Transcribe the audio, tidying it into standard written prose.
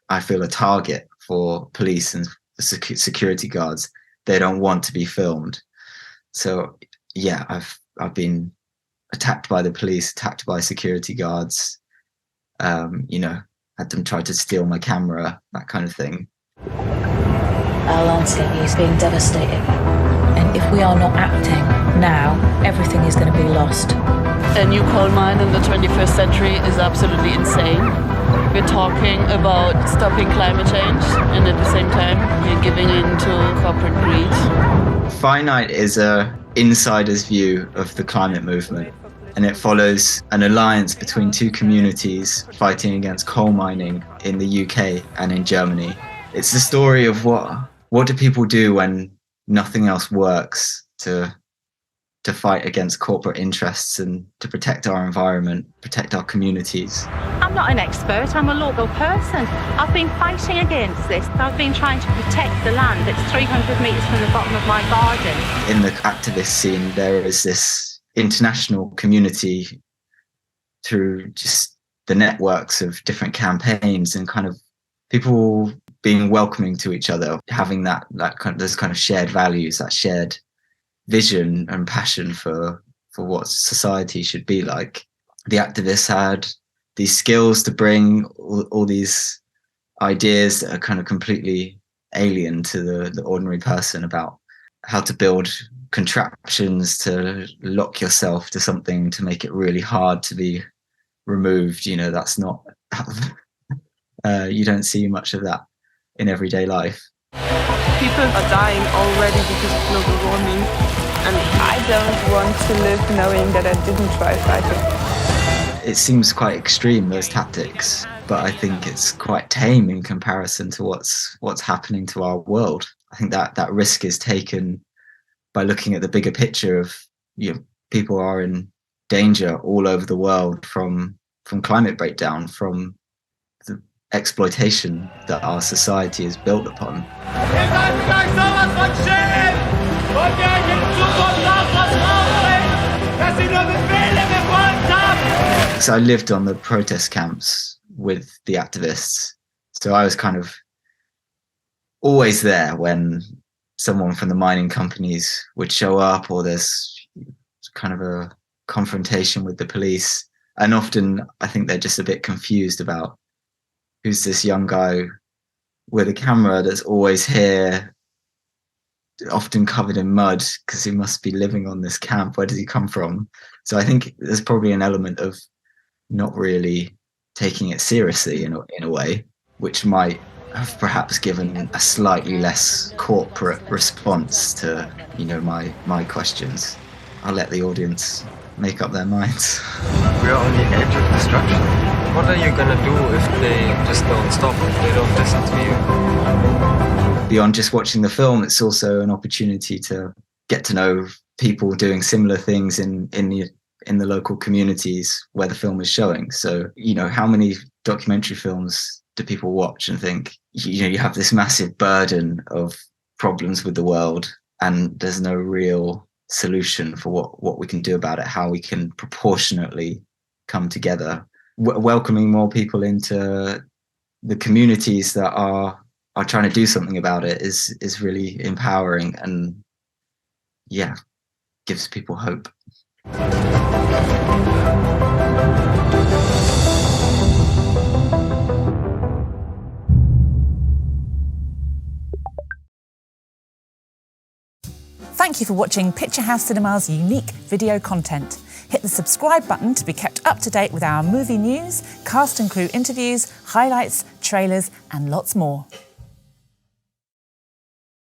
I feel, a target for police and security guards. They don't want to be filmed. So yeah, I've been attacked by the police, attacked by security guards, had them try to steal my camera, that kind of thing. Our landscape is being devastated. And if we are not acting now, everything is going to be lost. A new coal mine in the 21st century is absolutely insane. We're talking about stopping climate change, and at the same time, we're giving in to corporate greed. Finite is a insider's view of the climate movement, and it follows an alliance between two communities fighting against coal mining in the UK and in Germany. It's the story of what do people do when nothing else works to fight against corporate interests and to protect our environment, protect our communities. I'm not an expert, I'm a local person. I've been fighting against this. I've been trying to protect the land that's 300 metres from the bottom of my garden. In the activist scene, there is this international community through just the networks of different campaigns and kind of people being welcoming to each other, having those kind of shared values, that shared vision and passion for what society should be like. The activists had these skills to bring all these ideas that are kind of completely alien to the ordinary person about how to build contraptions to lock yourself to something to make it really hard to be removed. That's not you don't see much of that in everyday life. People are dying already because of global warming, and I don't want to live knowing that I didn't try fighting. It seems quite extreme, those tactics, but I think it's quite tame in comparison to what's happening to our world. I think that risk is taken by looking at the bigger picture of people are in danger all over the world from climate breakdown, from the exploitation that our society is built upon. So I lived on the protest camps with the activists, so I was kind of always there when someone from the mining companies would show up, or there's kind of a confrontation with the police. And often I think they're just a bit confused about who's this young guy with a camera that's always here, often covered in mud because he must be living on this camp. Where does he come from? So I think there's probably an element of not really taking it seriously in a way, which might have perhaps given a slightly less corporate response to my questions. I'll let the audience make up their minds. We're on the edge of destruction. What are you gonna do if they just don't stop, if they don't listen to you? Beyond just watching the film, it's also an opportunity to get to know people doing similar things in the local communities where the film is showing. So, how many documentary films do people watch and think, you have this massive burden of problems with the world and there's no real solution for what we can do about it, how we can proportionately come together. Welcoming more people into the communities that are trying to do something about it is really empowering and gives people hope. Thank you for watching Picturehouse Cinema's unique video content. Hit the subscribe button to be kept up to date with our movie news, cast and crew interviews, highlights, trailers, and lots more.